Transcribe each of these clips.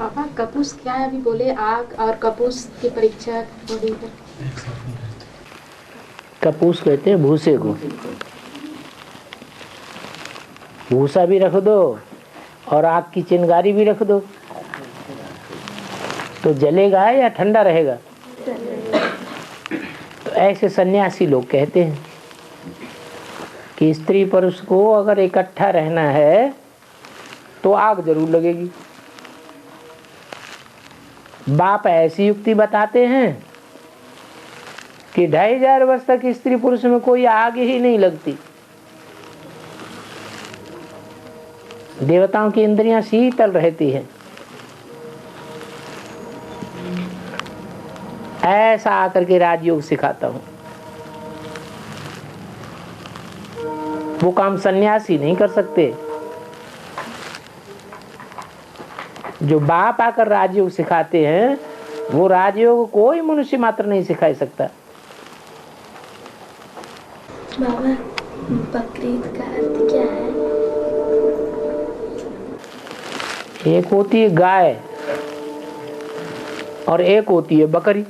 पापा कपूस क्या है? अभी बोले आग और कपूस की परीक्षा होगी है। कपूस कहते हैं भूसे को। भूसा भी रख दो और आग की चिंगारी भी रख दो तो जलेगा या ठंडा रहेगा? तो ऐसे सन्यासी लोग कहते हैं कि स्त्री पुरुष को अगर इकट्ठा रहना है तो आग जरूर लगेगी। बाप ऐसी युक्ति बताते हैं कि 2500 वर्ष तक स्त्री पुरुष में कोई आग ही नहीं लगती। देवताओं की इंद्रियां शीतल रहती हैं। ऐसा आकर के राजयोग सिखाता हूं। वो काम सन्यासी नहीं कर सकते। जो बाप आकर राजयोग सिखाते हैं वो राजयोग कोई मनुष्य मात्र नहीं सिखा सकता। बाबा, बकरीद का अर्थ क्या है? एक होती है गाय और एक होती है बकरी।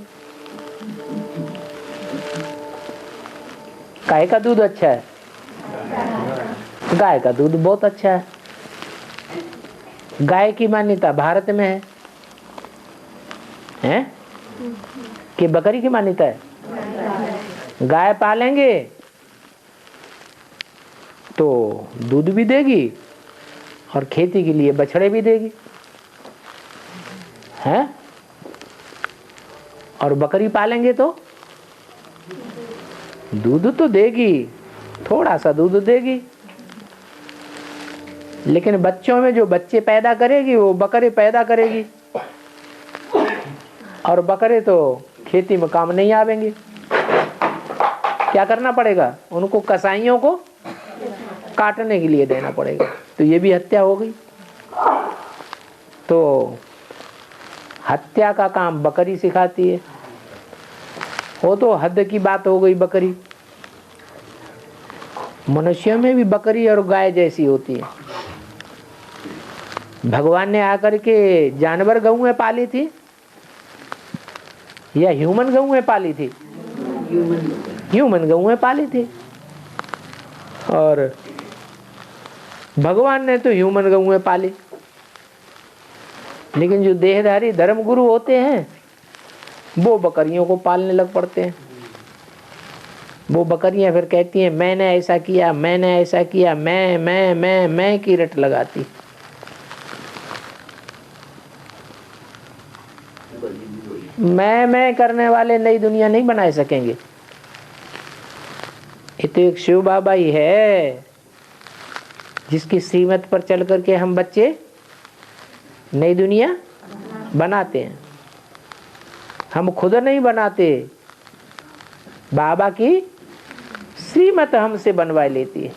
गाय का दूध अच्छा है। गाय का दूध बहुत अच्छा है। गाय की मान्यता भारत में है कि बकरी की मान्यता है? गाय पालेंगे तो दूध भी देगी और खेती के लिए बछड़े भी देगी, हैं? और बकरी पालेंगे तो दूध तो देगी, थोड़ा सा दूध देगी, लेकिन बच्चों में जो बच्चे पैदा करेगी वो बकरे पैदा करेगी। और बकरे तो खेती में काम नहीं आवेंगे। क्या करना पड़ेगा? उनको कसाईयों को काटने के लिए देना पड़ेगा। तो ये भी हत्या हो गई। तो हत्या का काम बकरी सिखाती है। वो तो हद की बात हो गई बकरी। मनुष्यों में भी बकरी और गाय जैसी होती है। भगवान ने आकर के जानवर गऊं पाली थी या ह्यूमन गऊं पाली थी? ह्यूमन गऊं पाली थी। और भगवान ने तो ह्यूमन गऊं पाली। लेकिन जो देहधारी धर्म गुरु होते हैं वो बकरियों को पालने लग पड़ते हैं। वो बकरियां फिर कहती हैं मैंने ऐसा किया, मैंने ऐसा किया, मैं की रट लगाती। मैं करने वाले नई दुनिया नहीं बना सकेंगे। ये तो एक शिव बाबा ही है जिसकी श्रीमत पर चल करके हम बच्चे नई दुनिया बनाते हैं। हम खुद नहीं बनाते, बाबा की श्रीमत हमसे बनवा लेती है।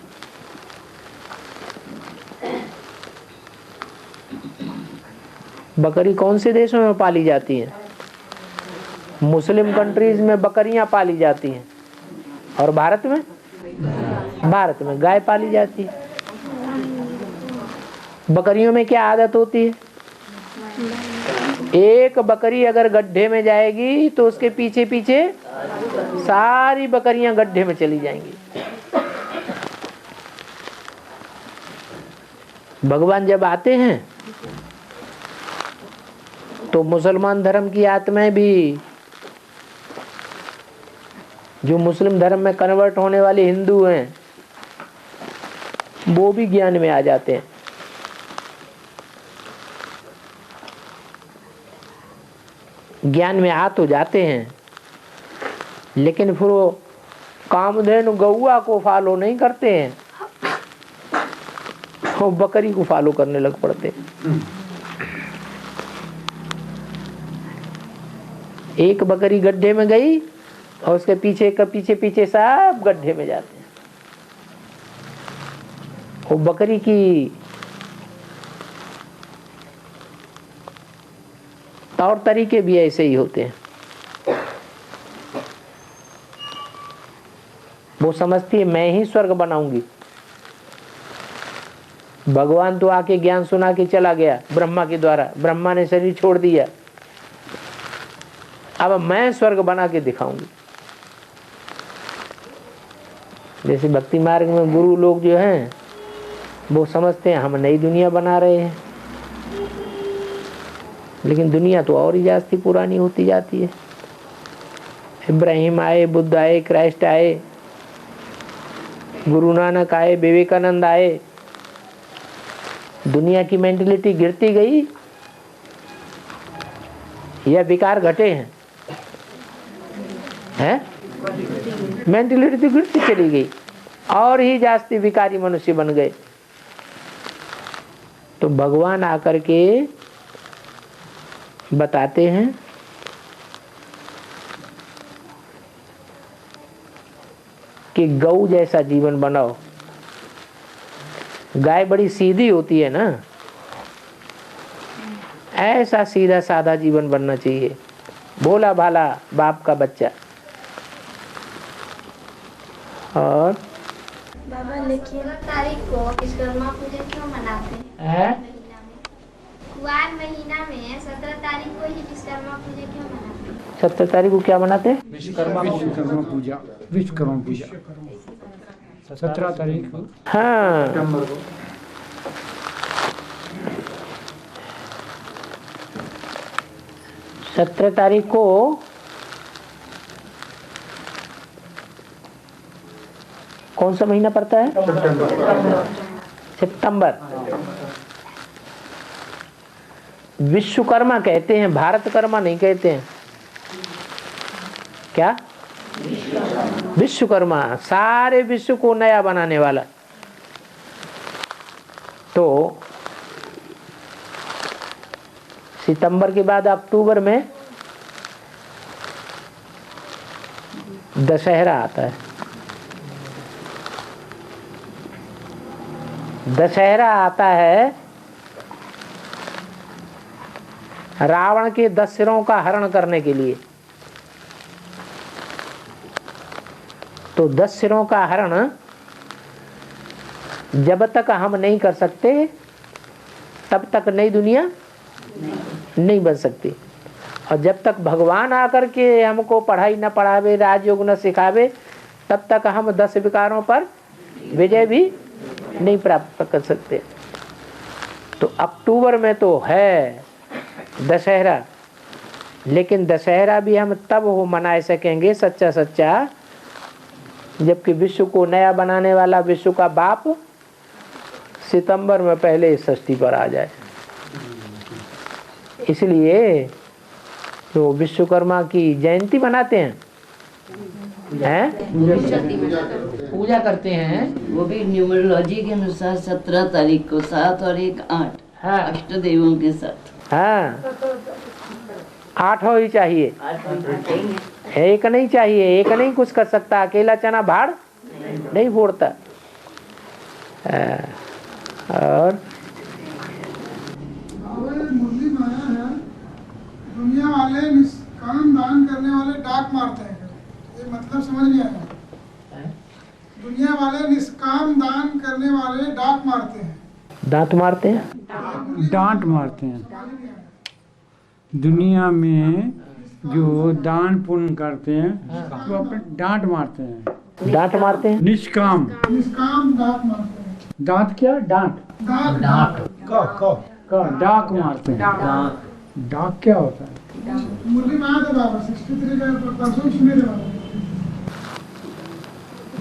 बकरी कौन से देशों में पाली जाती है? मुस्लिम कंट्रीज में बकरियां पाली जाती हैं और भारत में गाय पाली जाती है। बकरियों में क्या आदत होती है? एक बकरी अगर गड्ढे में जाएगी तो उसके पीछे पीछे सारी बकरियां गड्ढे में चली जाएंगी। भगवान जब आते हैं तो मुसलमान धर्म की आत्माएं भी, जो मुस्लिम धर्म में कन्वर्ट होने वाले हिंदू हैं, वो भी ज्ञान में आ जाते हैं। ज्ञान में आ तो जाते हैं, लेकिन फिर वो कामधेनु गौआ को फॉलो नहीं करते हैं, वो बकरी को फॉलो करने लग पड़ते हैं। एक बकरी गड्ढे में गई और उसके पीछे का पीछे सब गड्ढे में जाते हैं। वो बकरी की तौर तरीके भी ऐसे ही होते हैं। वो समझती है मैं ही स्वर्ग बनाऊंगी। भगवान तो आके ज्ञान सुना के चला गया ब्रह्मा के द्वारा, ब्रह्मा ने शरीर छोड़ दिया, अब मैं स्वर्ग बना के दिखाऊंगी। जैसे भक्ति मार्ग में गुरु लोग जो हैं वो समझते हैं हम नई दुनिया बना रहे हैं, लेकिन दुनिया तो और ही जास्ती पुरानी होती जाती है। इब्राहिम आए, बुद्ध आए, क्राइस्ट आए, गुरु नानक आए, विवेकानंद आए, दुनिया की मेंटलिटी गिरती गई या विकार घटे हैं? मेंटलिटी तो गिरती चली गई और ही जास्ती विकारी मनुष्य बन गए। तो भगवान आकर के बताते हैं कि गौ जैसा जीवन बनाओ। गाय बड़ी सीधी होती है ना, ऐसा सीधा साधा जीवन बनना चाहिए, भोला भाला बाप का बच्चा। और बाबा लेकिन 17 तारीख को विश्वकर्मा पूजा क्यों मनाते हैं? है कुआर महीना में 17 तारीख को ही विश्वकर्मा पूजा क्यों मनाते हैं? 17 तारीख को क्या मनाते हैं? विश्वकर्मा पूजा 17 तारीख को। हाँ, 17 तारीख को कौन सा महीना पड़ता है? सितंबर। विश्वकर्मा कहते हैं, भारतकर्मा नहीं कहते हैं। क्या? विश्वकर्मा, सारे विश्व को नया बनाने वाला। तो सितंबर के बाद अक्टूबर में दशहरा आता है। दशहरा आता है रावण के 10 सिरों का हरण करने के लिए। तो 10 सिरों का हरण जब तक हम नहीं कर सकते तब तक नई दुनिया नहीं बन सकती। और जब तक भगवान आकर के हमको पढ़ाई न पढ़ावे, राजयोग न सिखावे, तब तक हम 10 विकारों पर विजय भी नहीं प्राप्त कर सकते। तो अक्टूबर में तो है दशहरा, लेकिन दशहरा भी हम तब हो मना सकेंगे सच्चा सच्चा जबकि विश्व को नया बनाने वाला विश्व का बाप सितंबर में पहले षष्ठी पर आ जाए। इसलिए तो विश्वकर्मा की जयंती मनाते हैं, पूजा करते हैं। वो भी न्यूमरोलॉजी के अनुसार 17 तारीख को 7 और 1 8 हाँ। अष्ट देवों के साथ। हाँ, 8 हो ही चाहिए, एक नहीं चाहिए। एक नहीं कुछ कर सकता, अकेला चना भाड़ नहीं फोड़ता। और मुरली में आया है, दुनिया वाले निष्काम दान करने वाले डाक मारते हैं। ये मतलब समझ नहीं आया। दुनिया वाले निष्काम दान करने वाले डाक मारते हैं। दांत मारते हैं, डांट मारते हैं। दुनिया में जो दान पुण्य करते हैं वो अपने डांट मारते हैं। दांत मारते हैं। निष्काम निष्काम डाक मारते हैं। दांत क्या? डांट डाक का डाक मारते हैं। डाक क्या होता है? मुरली में आया था बाबा 63 का परसों सुने थे बाबा।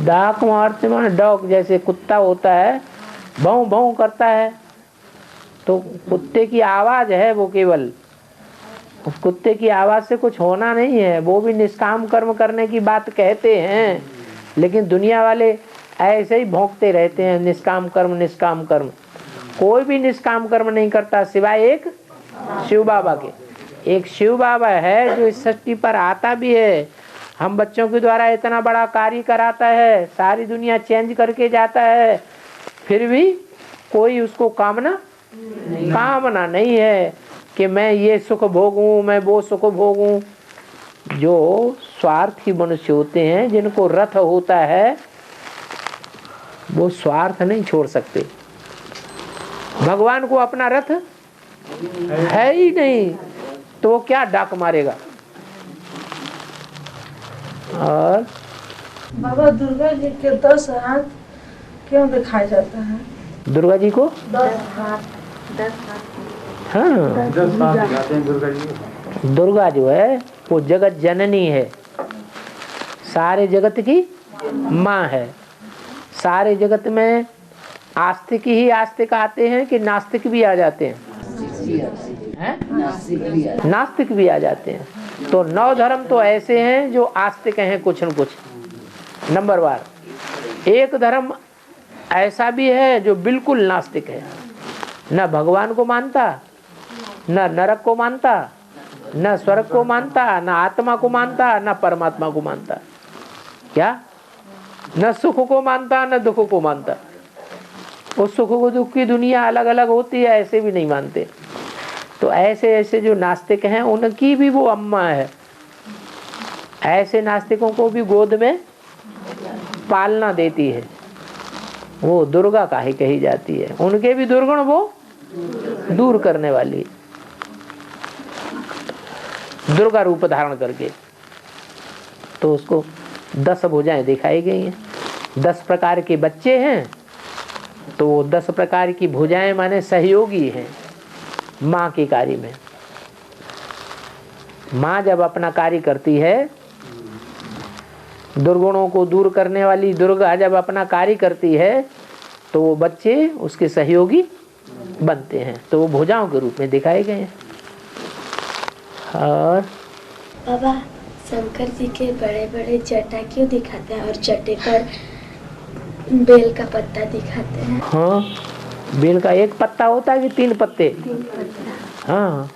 डाक मारते माने डॉग, जैसे कुत्ता होता है भौं भौं करता है, तो कुत्ते की आवाज है वो, केवल उस कुत्ते की आवाज से कुछ होना नहीं है। वो भी निष्काम कर्म करने की बात कहते हैं, लेकिन दुनिया वाले ऐसे ही भौंकते रहते हैं निष्काम कर्म निष्काम कर्म। कोई भी निष्काम कर्म नहीं करता सिवाय एक शिव बाबा के। एक शिव बाबा है जो इस सृष्टि पर आता भी है, हम बच्चों के द्वारा इतना बड़ा कार्य कराता है, सारी दुनिया चेंज करके जाता है, फिर भी कोई उसको कामना नहीं है कि मैं ये सुख भोगूं, मैं वो सुख भोगूं। जो स्वार्थी मनुष्य होते हैं, जिनको रथ होता है, वो स्वार्थ नहीं छोड़ सकते। भगवान को अपना रथ है ही नहीं, तो वो क्या डाक मारेगा। और बाबा दुर्गा जी के 10 हाथ क्यों दिखाया जाता है? दुर्गा जी को 10 हाथ हाँ, 10 साल दिखाते हैं दुर्गा जी। दुर्गा जो है वो जगत जननी है, सारे जगत की माँ है। सारे जगत में आस्तिक ही आस्तिक आते हैं कि नास्तिक भी आ जाते हैं? नास्तिक भी आ जाते हैं। तो 9 धर्म तो ऐसे हैं जो आस्तिक हैं कुछ न कुछ। नंबर 1 एक धर्म ऐसा भी है जो बिल्कुल नास्तिक है, न भगवान को मानता, न नरक को मानता, न स्वर्ग को मानता, न आत्मा को मानता, न परमात्मा को मानता। क्या? न सुख को मानता, न दुख को मानता। उस सुख को दुख की दुनिया अलग अलग होती है, ऐसे भी नहीं मानते। तो ऐसे ऐसे जो नास्तिक हैं उनकी भी वो अम्मा है। ऐसे नास्तिकों को भी गोद में पालना देती है, वो दुर्गा काहे कही जाती है। उनके भी दुर्गुण वो दूर करने वाली दुर्गा रूप धारण करके। तो उसको 10 भुजाएं दिखाई गई हैं। 10 प्रकार के बच्चे हैं, तो 10 प्रकार की भुजाएं माने सहयोगी हैं माँ के कार्य में। माँ जब अपना कार्य करती है, दुर्गुणों को दूर करने वाली दुर्गा जब अपना कार्य करती है, तो वो बच्चे उसके सहयोगी बनते हैं। तो वो भुजाओं के रूप में दिखाए गए हैं। और बाबा शंकर जी के बड़े बड़े जटा क्यों दिखाते हैं और जटे पर बेल का पत्ता दिखाते हैं? हाँ, बेल का एक पत्ता होता है कि 3 पत्ते? 3 पत्ता। हाँ,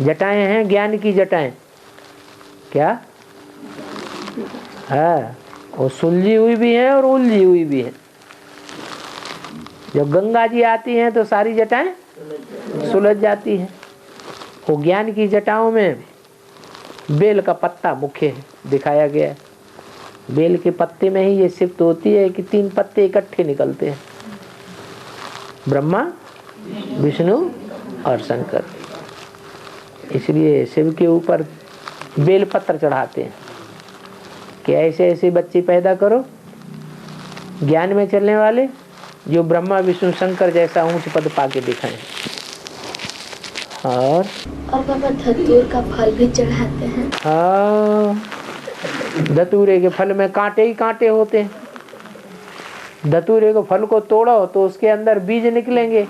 जटाएं हैं ज्ञान की जटाएं। क्या है? वो सुलझी हुई भी है और उलझी हुई भी है। जब गंगा जी आती हैं तो सारी जटाएं सुलझ जाती हैं। वो ज्ञान की जटाओं में बेल का पत्ता मुख्य दिखाया गया है। बेल के पत्ते में ही ये सिफ्त होती है कि 3 पत्ते इकट्ठे निकलते हैं, ब्रह्मा, विष्णु और शंकर। इसलिए शिव के ऊपर बेल पत्र चढ़ाते हैं कि ऐसे ऐसे बच्चे पैदा करो ज्ञान में चलने वाले, जो ब्रह्मा विष्णु शंकर जैसा ऊंच पद पाके दिखाएं। और बाबा धतूर का फल भी चढ़ाते हैं। हाँ, धतूरे के फल में कांटे ही कांटे होते हैं। धतूरे के फल को तोड़ो तो उसके अंदर बीज निकलेंगे,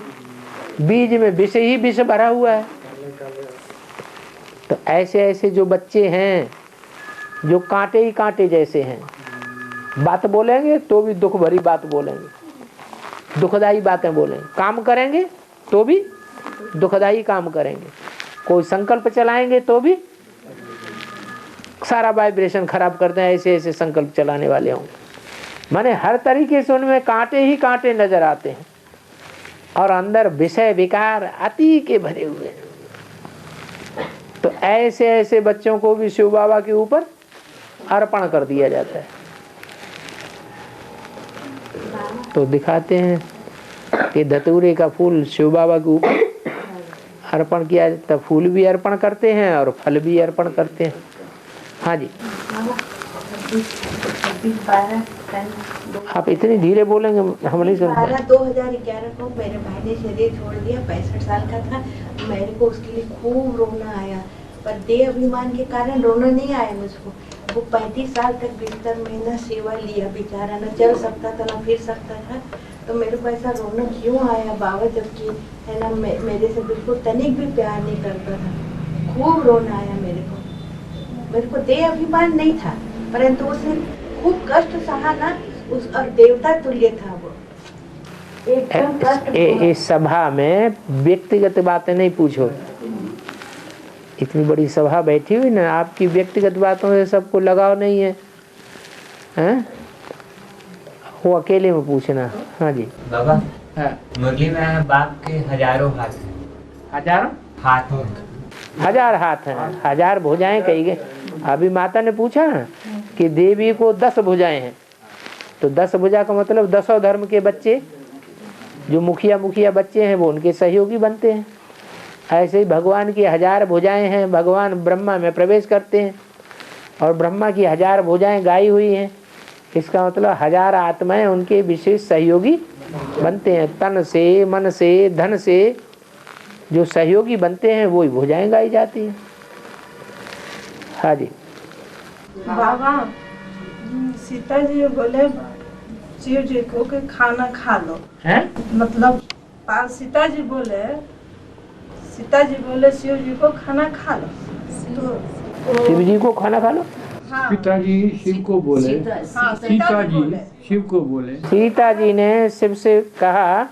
बीज में विष ही विष भरा हुआ है। तो ऐसे ऐसे जो बच्चे हैं जो कांटे ही कांटे जैसे हैं, बात बोलेंगे तो भी दुख भरी बात बोलेंगे, दुखदाई बातें बोलेंगे, काम करेंगे तो भी दुखदाई काम करेंगे, कोई संकल्प चलाएंगे तो भी सारा वाइब्रेशन खराब करते हैं। ऐसे ऐसे संकल्प चलाने वाले होंगे। माने हर तरीके से उनमें कांटे ही कांटे नजर आते हैं और अंदर विषय विकार अति के भरे हुए हैं। तो ऐसे ऐसे बच्चों को भी शिव बाबा के ऊपर अर्पण कर दिया जाता है। तो दिखाते हैं कि धतूरे का फूल शिव बाबा के ऊपर अर्पण किया जाता है। फूल भी अर्पण करते हैं और फल भी अर्पण करते हैं। हाँ जी, आप इतनी धीरे बोलेंगे हम नहीं सुन पाएंगे। 2011 को मेरे भाई ने शरीर छोड़ दिया, 65 साल का था। मेरे को उसके लिए खूब रोना आया, पर देह अभिमान के कारण रोना नहीं आया मुझको। वो 35 साल तक बिस्तर में न सेवा लिया बेचारा, न चल सकता था न फिर सकता था। तो मेरे को ऐसा रोना क्यों आया बाबा, जबकि है ना मेरे से बिल्कुल तनिक भी प्यार नहीं करता था। खूब रोना आया मेरे को देह अभिमान नहीं था, परंतु उसने खूब कष्ट सहा ना, उस और देवता तुल्य था वो, एकदम कष्ट। इस सभा में व्यक्तिगत बातें नहीं पूछो। इतनी बड़ी सभा बैठी हुई ना, आपकी व्यक्तिगत बातों से सबको लगाव नहीं है, हैं? वो अकेले में पूछना। हाँ जी बाबा, हाँ। मुरली में बाघ के हजारों हाथ हैं। हजारों हाथ हैं। 1000 हाथ हैं, 1000 भुजाएं कही गई। अभी माता ने पूछा कि देवी को 10 भुजाएं हैं, तो 10 भुजा का मतलब 10 धर्म के बच्चे जो मुखिया बच्चे हैं वो उनके सहयोगी बनते हैं। ऐसे ही भगवान की 1000 भुजाएं हैं, भगवान ब्रह्मा में प्रवेश करते हैं और ब्रह्मा की 1000 भुजाएं गाई हुई हैं। इसका मतलब 1000 आत्माएं उनके विशेष सहयोगी बनते हैं। तन से, मन से, धन से जो सहयोगी बनते हैं वो ही भुजाएं गाई जाती हैं। हाँ जी। बाबा सीता जी बोले शिव जी को कि खाना खा लो हैं? मतलब सीता जी बोले शिव जी को खाना खा लो। तो शिव जी को खाना खा लो। हाँ, पिताजी शिव को बोले, हाँ, सीता जी शिव को बोले। सीता जी ने शिव से कहा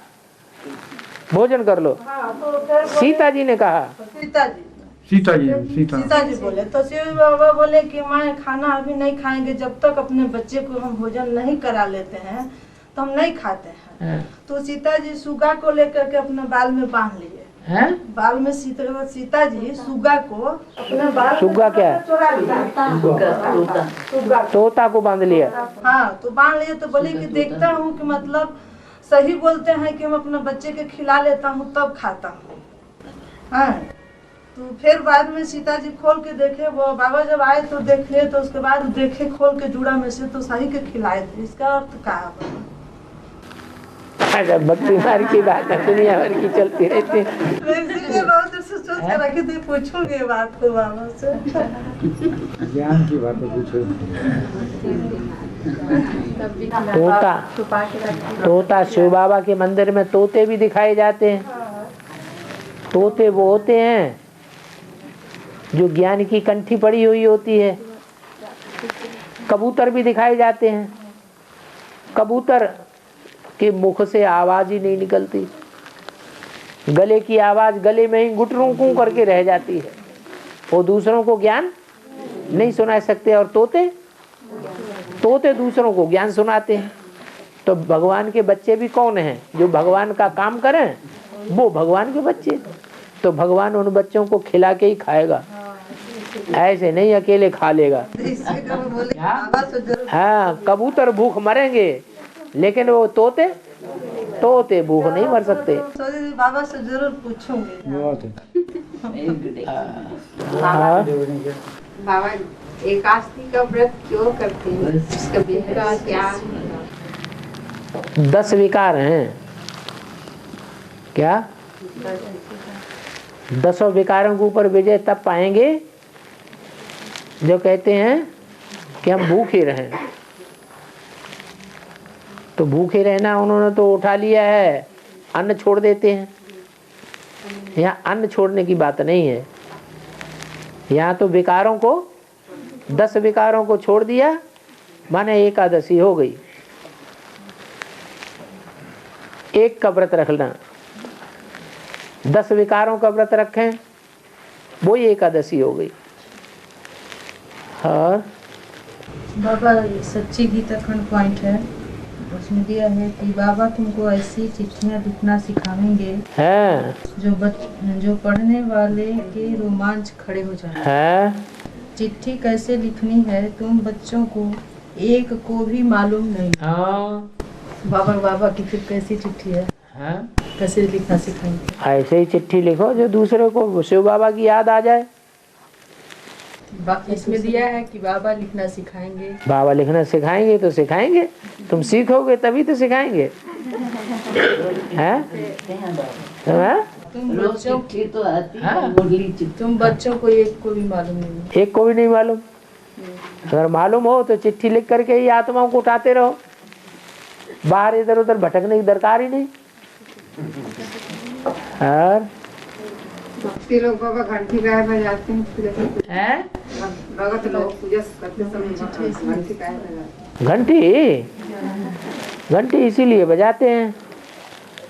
भोजन कर लो। हाँ, तो फिर बोले- सीता जी ने कहा, सीता जी बोले तो शिव बाबा बोले कि मैं खाना अभी नहीं खाएंगे, जब तक अपने बच्चे को हम भोजन नहीं करा लेते हैं तो हम नहीं खाते हैं। तो सीता जी सुगा को लेकर के अपने बाल में बांध लिए। बाल में सीता जी सुगा को अपने बाल सुगा क्या है? चुरा लिया, सुगा तोता को बांध लिया। हाँ, तो बांध लिए। तो बोले कि देखता हूँ कि मतलब सही बोलते हैं कि हम अपने बच्चे के खिला लेता हूँ तब खाता हूँ। हाँ, तो फिर बाद में सीता जी खोल के देखे, वो बाबा जब आए तो देखे, तो उसके बाद देखे खोल के जूड़ा में से तो सही के खिलाए थे। इसका अर्थ क्या है? भक्ति मार्ग की बात है, दुनिया भर की चलती रहती है। इसीलिए बहुत देर से सोच के रखी थी, पूछूंगी बात को बाबा से। ज्ञान की बात पूछो। तोता शिव बाबा के मंदिर में तोते भी दिखाए जाते हैं। तोते वो होते हैं जो ज्ञान की कंठी पड़ी हुई होती है। कबूतर भी दिखाए जाते हैं। कबूतर के मुख से आवाज ही नहीं निकलती, गले की आवाज गले में ही गुटरू कू करके रह जाती है। वो दूसरों को ज्ञान नहीं सुना सकते। और तोते दूसरों को ज्ञान सुनाते हैं। तो भगवान के बच्चे भी कौन हैं? जो भगवान का काम करें वो भगवान के बच्चे। तो भगवान उन बच्चों को खिला के ही खाएगा, ऐसे नहीं अकेले खा लेगा। हाँ, कबूतर भूख मरेंगे लेकिन वो तोते भूख नहीं मर सकते। बाबा से जरूर पूछूंगी। बाबा एकादशी का व्रत क्यों करते हैं? उसका विकार क्या? 10 विकार हैं। क्या? 10 विकारों के ऊपर विजय तब पाएंगे जो कहते हैं कि हम भूखे रहें। तो भूखे रहना उन्होंने तो उठा लिया है, अन्न छोड़ देते हैं। यहाँ अन्न छोड़ने की बात नहीं है। यहाँ तो विकारों को 10 विकारों को छोड़ दिया माने एकादशी हो गई। एक का व्रत रखना, 10 विकारों का व्रत रखें वो ही एकादशी हो गई। और बाबा सच्ची गीता खंड पॉइंट है, उसमें दिया है कि बाबा तुमको ऐसी चिट्ठियां लिखना सिखाएंगे जो पढ़ने वाले के रोमांच खड़े हो जाए। चिट्ठी कैसे लिखनी है तुम बच्चों को एक को भी मालूम नहीं। बाबा की फिर कैसी चिट्ठी है? कैसे लिखना सिखाएंगे? ऐसे ही चिट्ठी लिखो जो दूसरे को शिव बाबा की याद आ जाए। इसमें दिया है कि बाबा लिखना सिखाएंगे। बाबा लिखना सिखाएंगे तो सिखाएंगे, तुम सीखोगे तभी तो सिखाएंगे। तुम बच्चों को एक को भी मालूम नहीं। एक को भी नहीं मालूम। अगर मालूम हो तो चिट्ठी लिख करके ही आत्माओं को उठाते रहो, बाहर इधर उधर भटकने की दरकार ही नहीं। और भक्ति लोग बाबा घंटी गाय बजाते हैं, भगत लोग पूजा करते समय घंटी गाय बजाते। घंटी इसीलिए बजाते हैं,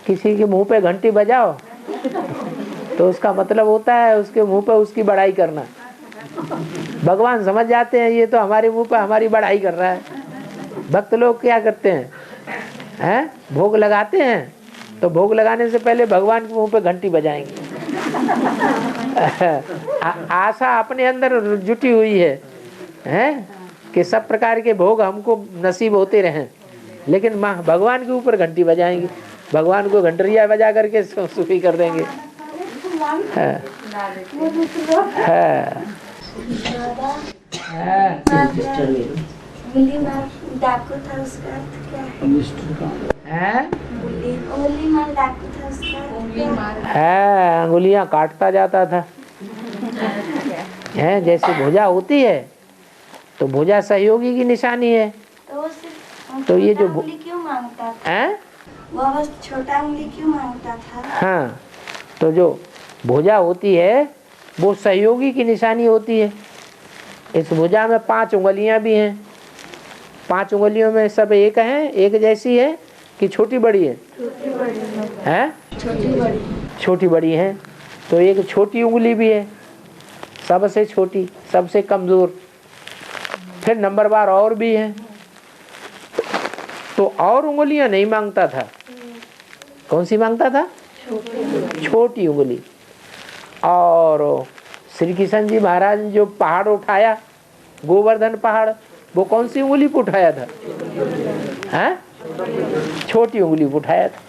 किसी के मुंह पे घंटी बजाओ तो उसका मतलब होता है उसके मुंह पे उसकी बड़ाई करना। भगवान समझ जाते हैं ये तो हमारे मुंह पे हमारी बड़ाई कर रहा है। भक्त लोग क्या करते हैं? भोग लगाते हैं तो भोग लगाने से पहले भगवान के मुंह पे घंटी बजाएंगे। आशा अपने अंदर जुटी हुई है कि सब प्रकार के भोग हमको नसीब होते रहें, लेकिन माँ भगवान के ऊपर घंटी बजाएंगे। भगवान को घंटरिया बजा करके सूफी कर देंगे। हाँ। डाकू था, उसका अर्थ क्या है? उंगली मार डाकू था, उसका अर्थ क्या है? अंगुलियां काटता जाता था। है जैसे भुजा होती है तो भुजा सहयोगी की निशानी है। तो ये जो उंगली क्यों मांगता था? है वह बस छोटा उंगली क्यों मांगता था? हाँ, तो जो भुजा होती है वो सहयोगी की निशानी होती है। इस भुजा में 5 उंगलियां भी हैं। 5 उंगलियों में सब एक हैं, एक जैसी है कि छोटी बड़ी है? छोटी बड़ी है। तो एक छोटी उंगली भी है, सबसे छोटी, सबसे कमजोर। फिर नंबरवार और भी है। तो और उंगलियां नहीं मांगता था। कौन सी मांगता था? छोटी उंगली। और श्री कृष्ण जी महाराज ने जो पहाड़ उठाया, गोवर्धन पहाड़, वो कौन सी उंगली पे उठाया था? हैं? छोटी उंगली पे उठाया था।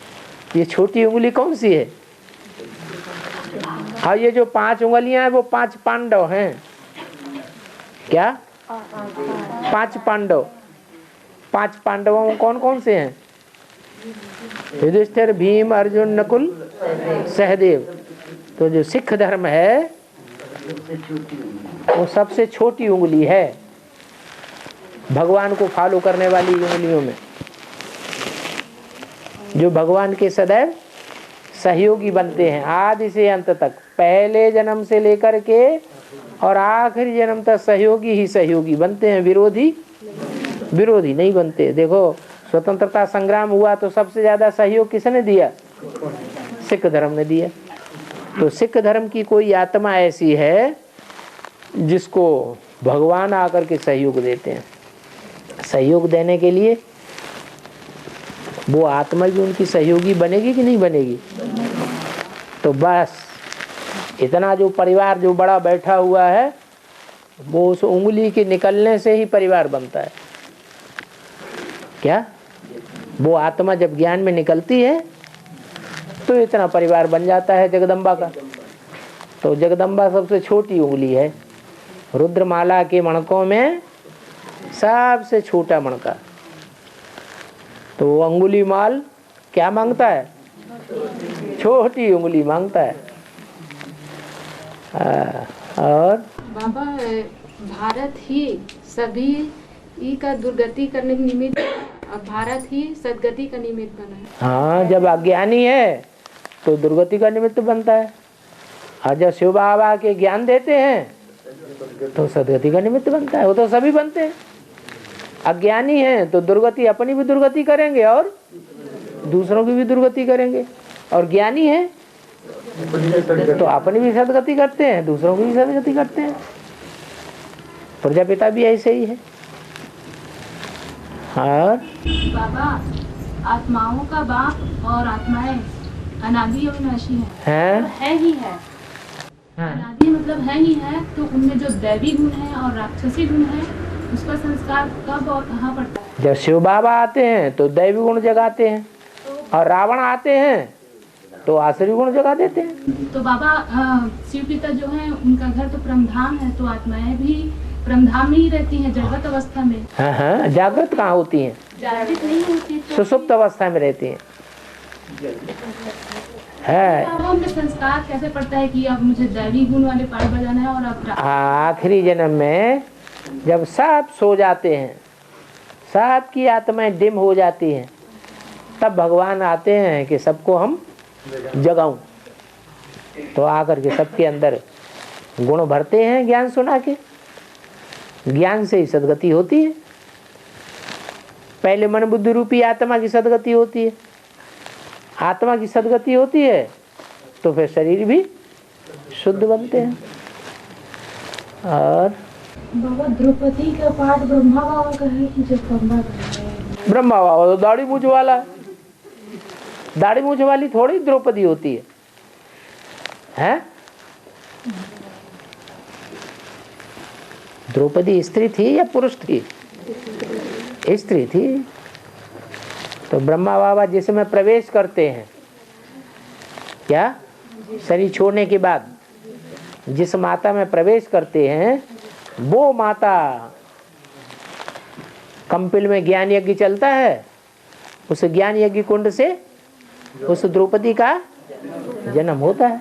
ये छोटी उंगली कौन सी है? हाँ, ये जो 5 उंगलियां हैं वो 5 पांडव हैं। क्या? 5 पांडव। 5 पांडवों में कौन कौन से हैं? युधिष्ठिर, भीम, अर्जुन, नकुल, सहदेव। तो जो सिख धर्म है वो सबसे छोटी उंगली है भगवान को फॉलो करने वाली उंगलियों में, जो भगवान के सदैव सहयोगी बनते हैं आदि से अंत तक। पहले जन्म से लेकर के और आखिरी जन्म तक सहयोगी ही सहयोगी बनते हैं, विरोधी नहीं बनते। देखो, स्वतंत्रता संग्राम हुआ तो सबसे ज्यादा सहयोग किसने दिया? सिख धर्म ने दिया। तो सिख धर्म की कोई आत्मा ऐसी है जिसको भगवान आकर के सहयोग देते हैं। सहयोग देने के लिए वो आत्मा भी उनकी सहयोगी बनेगी कि नहीं बनेगी? तो बस इतना जो परिवार जो बड़ा बैठा हुआ है वो उस उंगली के निकलने से ही परिवार बनता है। क्या? वो आत्मा जब ज्ञान में निकलती है तो इतना परिवार बन जाता है जगदम्बा का। तो जगदम्बा सबसे छोटी उंगली है। रुद्रमाला के मणकों में सबसे छोटा मणका। तो वो अंगुली माल क्या मांगता है? छोटी उंगली मांगता है। और बाबा, भारत ही सभी का दुर्गति करने के निमित्त और भारत ही सदगति का निमित्त बना है। हाँ, जब अज्ञानी है तो दुर्गति का निमित्त बनता है, और जब शिव बाबा के ज्ञान देते हैं तो सदगति का निमित्त बनता है। वो तो सभी बनते हैं। अज्ञानी है तो दुर्गति, अपनी भी दुर्गति करेंगे और दूसरों की भी दुर्गति करेंगे। और ज्ञानी है तो अपनी भी सदगति करते हैं, दूसरों की भी सदगति करते हैं। प्रजापिता भी ऐसे ही है। और बाबा, आत्माओं का बाप और आत्माएं अनादि और विनाशी है? है ही है। अनादि मतलब है ही है। तो उनमें जो दैवी गुण है और राक्षसी गुण है उसका संस्कार कब और कहाँ पड़ता है? जब शिव बाबा आते हैं तो दैवी गुण जगाते हैं, और रावण आते हैं तो आसुरी गुण जगा देते हैं। तो बाबा, शिव पिता जो है उनका घर तो परमधाम है, तो आत्माएं भी परमधाम में ही रहती हैं जागृत अवस्था में। हाँ, जागृत कहाँ होती हैं? जागृत नहीं होती, सुसुप्त अवस्था में रहती हैं। बाबा, उनमें संस्कार कैसे पड़ता है कि अब मुझे दैवी गुण वाले पाठ बजाना है? और अब आखिरी जन्म में जब सब सो जाते हैं, सब की आत्माएं डिम हो जाती हैं, तब भगवान आते हैं कि सबको हम जगाऊं। तो आकर के सबके अंदर गुण भरते हैं ज्ञान सुना के। ज्ञान से ही सदगति होती है। पहले मन बुद्धि रूपी आत्मा की सदगति होती है। आत्मा की सदगति होती है तो फिर शरीर भी शुद्ध बनते हैं। और बाबा, द्रौपदी का पाठ ब्रह्मा बाबा का है कि जो ब्रह्मा बाबा तो दाढ़ी मूछ वाला, दाढ़ी मूछ वाली थोड़ी द्रौपदी होती है, हैं? द्रौपदी स्त्री थी या पुरुष थी? स्त्री थी। तो ब्रह्मा बाबा जिसमें प्रवेश करते हैं, क्या शरीर छोड़ने के बाद जिस माता में प्रवेश करते हैं, वो माता कंपिल में ज्ञान यज्ञ चलता है, उस ज्ञान यज्ञ कुंड से उस द्रौपदी का जन्म होता है।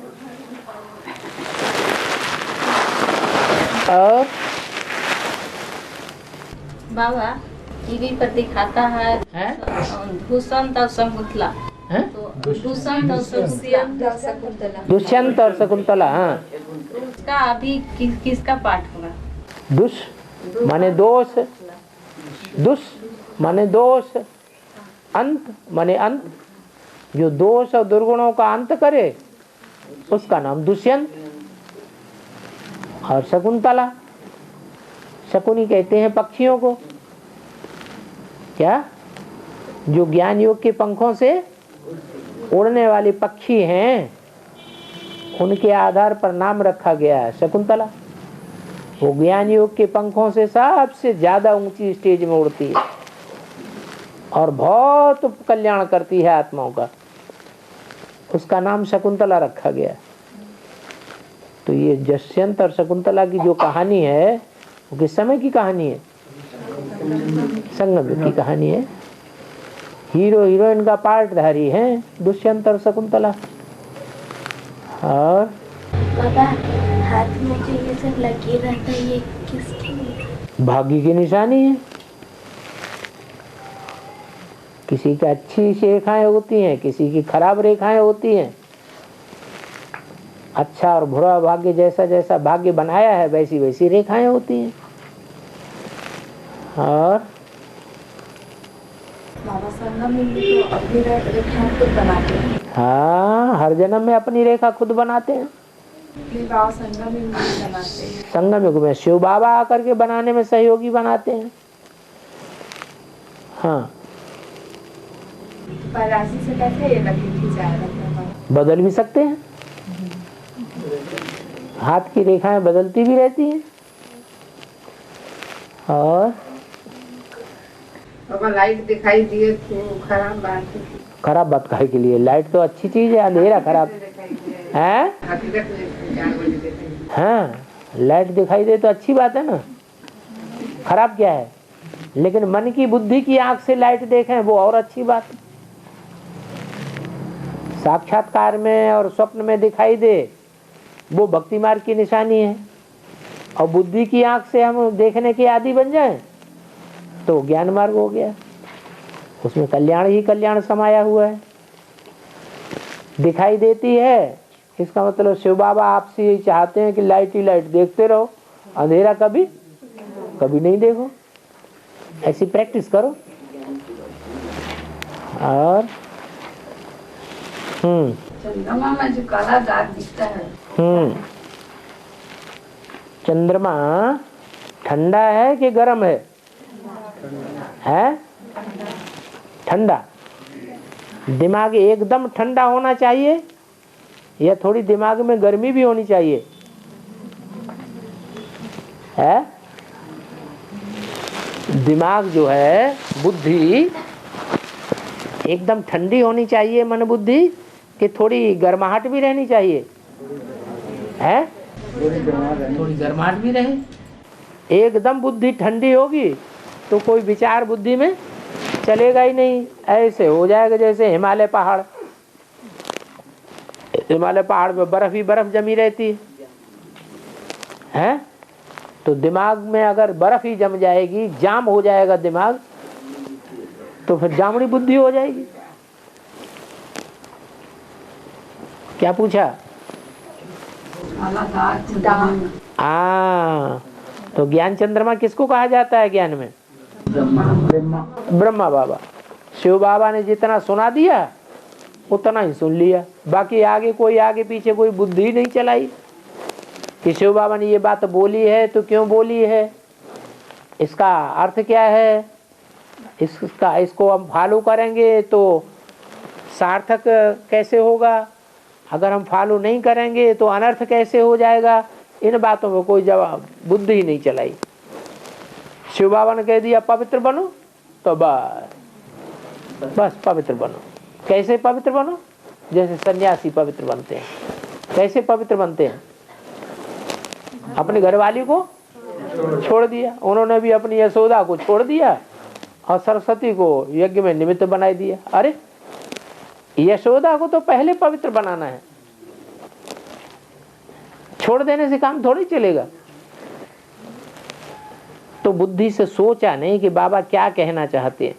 और बाबा टीवी पर दिखाता है दुष्यंत और शकुंतला, तो दुष्यंत और शकुंतला, हाँ, उसका अभी किसका पाठ होगा? दुष माने दोष, दुष माने दोष, अंत माने अंत, जो दोष और दुर्गुणों का अंत करे उसका नाम दुष्यंत। और शकुंतला, शकुनी कहते हैं पक्षियों को, क्या जो ज्ञान योग के पंखों से उड़ने वाले पक्षी हैं, उनके आधार पर नाम रखा गया है शकुंतला। वो ज्ञान योग के पंखों से सबसे ज्यादा ऊंची स्टेज में उड़ती है और बहुत कल्याण करती है आत्माओं का, उसका नाम शकुंतला रखा गया। तो ये दुष्यंत और शकुंतला की जो कहानी है वो किस समय की कहानी है? संगम युग की कहानी है। हीरो हीरोइन का पार्टधारी हैं दुष्यंत और शकुंतला। और बाबा हाथ में जो ये सब लगे रहता है, ये किसकी? भाग्य की निशानी है। किसी की अच्छी रेखाएं होती हैं, किसी की खराब रेखाएं होती हैं। अच्छा और बुरा भाग्य, जैसा जैसा भाग्य बनाया है वैसी वैसी रेखाएं होती हैं। और बाबा संगम में भी तो अपनी रेखा खुद बनाते हैं। हाँ, हर जन्म में अपनी रेखा खुद बनाते हैं। बाबा संगम में भी बनाते हैं। संगम युग में शिव बाबा आकर के बनाने में सहयोगी बनाते हैं। हाँ, राशि से कैसे ये लकीर खींचा है? बदल भी सकते हैं, हाथ की रेखाएं बदलती भी रहती हैं। और बाबा लाइट दिखाई दिए तो खराब बात है। खराब बात काहे के लिए? लाइट तो अच्छी चीज है, अंधेरा खराब है? हाँ, लाइट दिखाई दे तो अच्छी बात है ना, खराब क्या है? लेकिन मन की बुद्धि की आंख से लाइट देखें वो और अच्छी बात है। साक्षात्कार में और स्वप्न में दिखाई दे वो भक्ति मार्ग की निशानी है। और बुद्धि की आंख से हम देखने के आदी बन जाएं तो ज्ञान मार्ग हो गया, उसमें कल्याण ही कल्याण समाया हुआ है। दिखाई देती है, इसका मतलब शिव बाबा आपसे यही चाहते हैं कि लाइट ही लाइट देखते रहो, अंधेरा कभी कभी नहीं देखो। ऐसी प्रैक्टिस करो। और चंद्रमा में जो काला दाग दिखता है, चंद्रमा ठंडा है कि गर्म है? ठंडा। दिमाग एकदम ठंडा होना चाहिए या थोड़ी दिमाग में गर्मी भी होनी चाहिए? है दिमाग जो है, बुद्धि एकदम ठंडी होनी चाहिए, मन बुद्धि, कि थोड़ी गर्माहट भी रहनी चाहिए? है थोड़ी गर्माहट भी रहे। एकदम बुद्धि ठंडी होगी तो कोई विचार बुद्धि में चलेगा ही नहीं, ऐसे हो जाएगा जैसे हिमालय पहाड़। हिमालय पहाड़ में बर्फ ही बर्फ जमी रहती है। तो दिमाग में अगर बर्फ ही जम जाएगी, जाम हो जाएगा दिमाग, तो फिर जामड़ी बुद्धि हो जाएगी। क्या पूछा? तो ज्ञान चंद्रमा किसको कहा जाता है ज्ञान में? ब्रह्मा बाबा। शिव बाबा ने जितना सुना दिया उतना ही सुन लिया, बाकी आगे पीछे कोई बुद्धि नहीं चलाई कि शिव बाबा ने ये बात बोली है तो क्यों बोली है, इसका अर्थ क्या है, इसको हम फॉलो करेंगे तो सार्थक कैसे होगा, अगर हम फॉलो नहीं करेंगे तो अनर्थ कैसे हो जाएगा। इन बातों में कोई जवाब बुद्धि ही नहीं चलाई। शिव बाबा ने कह दिया पवित्र बनो तो बस बस पवित्र बनो। कैसे पवित्र बनो? जैसे सन्यासी पवित्र बनते हैं। कैसे पवित्र बनते हैं? अपनी घरवाली को छोड़ दिया, उन्होंने भी अपनी यशोदा को छोड़ दिया और सरस्वती को यज्ञ में निमित्त बनाई दिया। अरे यशोदा को तो पहले पवित्र बनाना है, छोड़ देने से काम थोड़ी चलेगा। तो बुद्धि से सोचा नहीं कि बाबा क्या कहना चाहते हैं।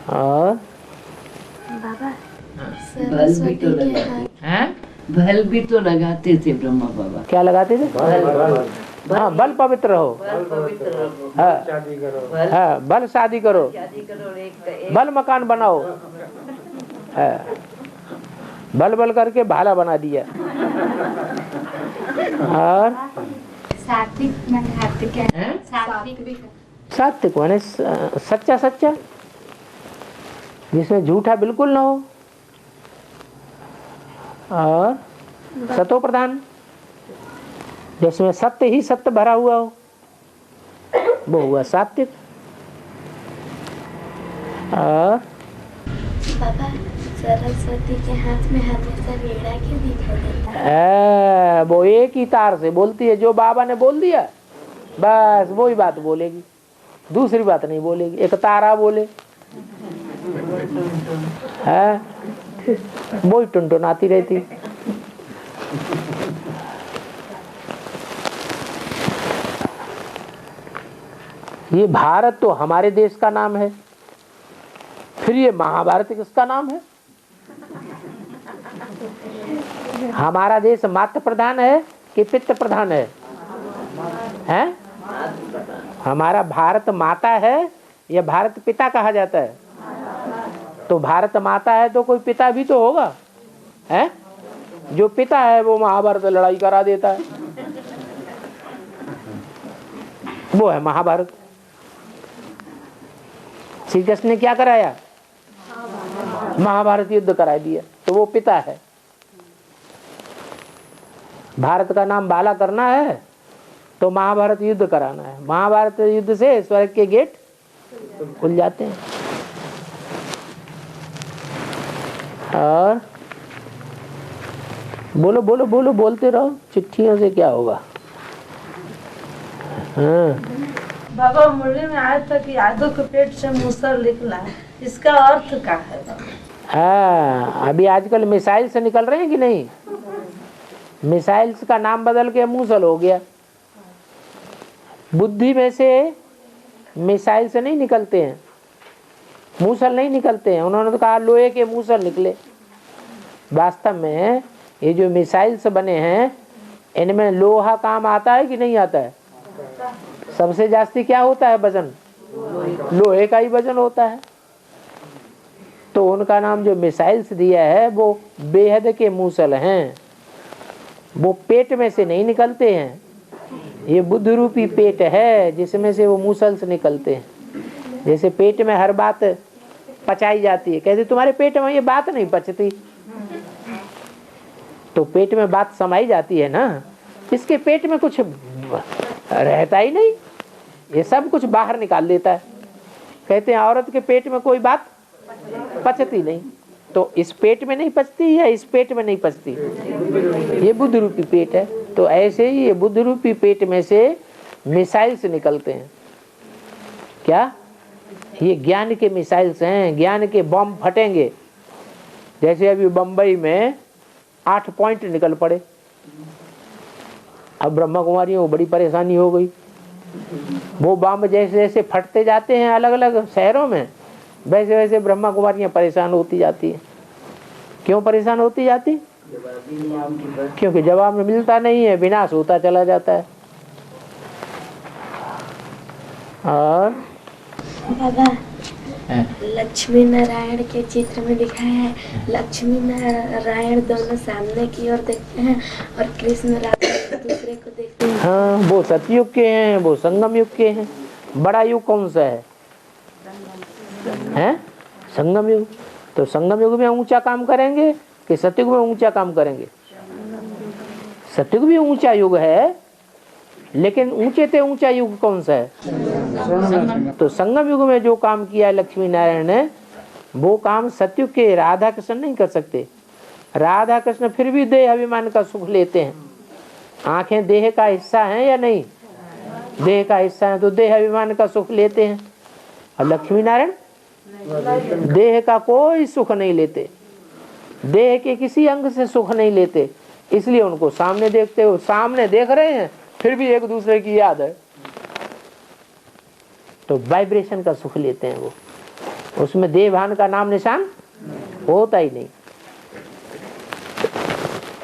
और बाबा बल्ब भी तो बल्ब भी तो लगाते थे ब्रह्मा बाबा। क्या लगाते थे? हाँ, बल पवित्र हो। हाँ, बल शादी करो, बल मकान बनाओ। बल बल करके भाला बना दिया। और सात्विक माने क्या है? सात्विक माने सच्चा सच्चा, जिसमें झूठा बिल्कुल ना हो। और सतो प्रधान, जिसमें सत्य ही सत्य भरा हुआ हो, वो हुआ सात्विक। और बाबा सरस्वती के हाथ में हमेशा वीणा क्यों दिखाई देता है? वो एक ही तार से बोलती है। जो बाबा ने बोल दिया बस वही बात बोलेगी, दूसरी बात नहीं बोलेगी। एक तारा बोले है, वही टुनटुनाती रहती। ये भारत तो हमारे देश का नाम है, फिर ये महाभारत किसका नाम है? हमारा देश मातृ प्रधान है कि पितृ प्रधान है? हैं? हमारा भारत माता है या भारत पिता कहा जाता है? तो भारत माता है तो कोई पिता भी तो होगा, है? जो पिता है वो महाभारत लड़ाई करा देता है, वो है महाभारत। श्री कृष्ण ने क्या कराया? महाभारत युद्ध करा दिया, तो वो पिता है। भारत का नाम बाला करना है तो महाभारत युद्ध कराना है। महाभारत युद्ध से स्वर्ग के गेट खुल जाते हैं। और बोलो बोलो बोलो, बोलते रहो, चिट्ठियों से क्या होगा? हाँ। बाबा मुरली में आया था कि यादव के पेट से मूसर निकला, इसका अर्थ क्या है? हाँ, अभी आजकल मिसाइल से निकल रहे हैं कि नहीं? मिसाइल्स का नाम बदल के मूसल हो गया। बुद्धि में से मिसाइल से नहीं निकलते हैं, मूसल नहीं निकलते हैं। उन्होंने तो कहा लोहे के मूसल निकले। वास्तव में ये जो मिसाइल्स बने हैं इनमें लोहा काम आता है कि नहीं आता है? सबसे जास्ती क्या होता है वजन? लोहे का ही वजन होता है। तो उनका नाम जो मिसाइल्स दिया है वो बेहद के मूसल हैं। वो पेट में से नहीं निकलते हैं, ये बुद्ध रूपी पेट है जिसमें से वो मूसल्स निकलते हैं। जैसे पेट में हर बात पचाई जाती है, कहते तुम्हारे पेट में ये बात नहीं पचती, तो पेट में बात समाई जाती है ना। इसके पेट में कुछ रहता ही नहीं, ये सब कुछ बाहर निकाल देता है। कहते हैं औरत के पेट में कोई बात पचती नहीं, तो इस पेट में नहीं पचती या इस पेट में नहीं पचती, ये बुद्ध रूपी पेट है। तो ऐसे ही ये बुद्ध रूपी पेट में से मिसाइल्स निकलते हैं। क्या? ये ज्ञान के मिसाइल्स हैं, ज्ञान के बम फटेंगे। जैसे अभी बम्बई में 8 पॉइंट निकल पड़े, अब ब्रह्मा कुमारियों को बड़ी परेशानी हो गई। वो बम जैसे जैसे फटते जाते हैं अलग अलग शहरों में, वैसे वैसे ब्रह्मा कुमारियाँ परेशान होती जाती है। क्यों परेशान होती जाती? क्योंकि जवाब में मिलता नहीं है, विनाश होता चला जाता है। और बाबा लक्ष्मी नारायण के चित्र में दिखाया है, लक्ष्मी नारायण दोनों सामने की ओर देखते हैं और कृष्ण राधा दूसरे को देखते हैं। हाँ, वो सतयुग के हैं, वो संगम युग के हैं। बड़ा युग कौन सा है? हैं? संगम युग। तो संगम युग में ऊंचा काम करेंगे कि सतयुग में ऊंचा काम करेंगे? सतयुग भी ऊंचा युग है, लेकिन ऊंचे से ऊंचा युग कौन सा है? तो संगम युग में जो काम किया लक्ष्मी नारायण ने, वो काम सतयुग के राधा कृष्ण नहीं कर सकते। राधा कृष्ण फिर भी देह अभिमान का सुख लेते हैं। आंखें देह का हिस्सा हैं या नहीं? देह का हिस्सा है, तो देह अभिमान का सुख लेते हैं। और लक्ष्मी नारायण देह का कोई सुख नहीं लेते, देह के किसी अंग से सुख नहीं लेते। इसलिए उनको सामने देखते हो, सामने देख रहे हैं, फिर भी एक दूसरे की याद है, तो वाइब्रेशन का सुख लेते हैं वो। उसमें देह भान का नाम निशान होता ही नहीं।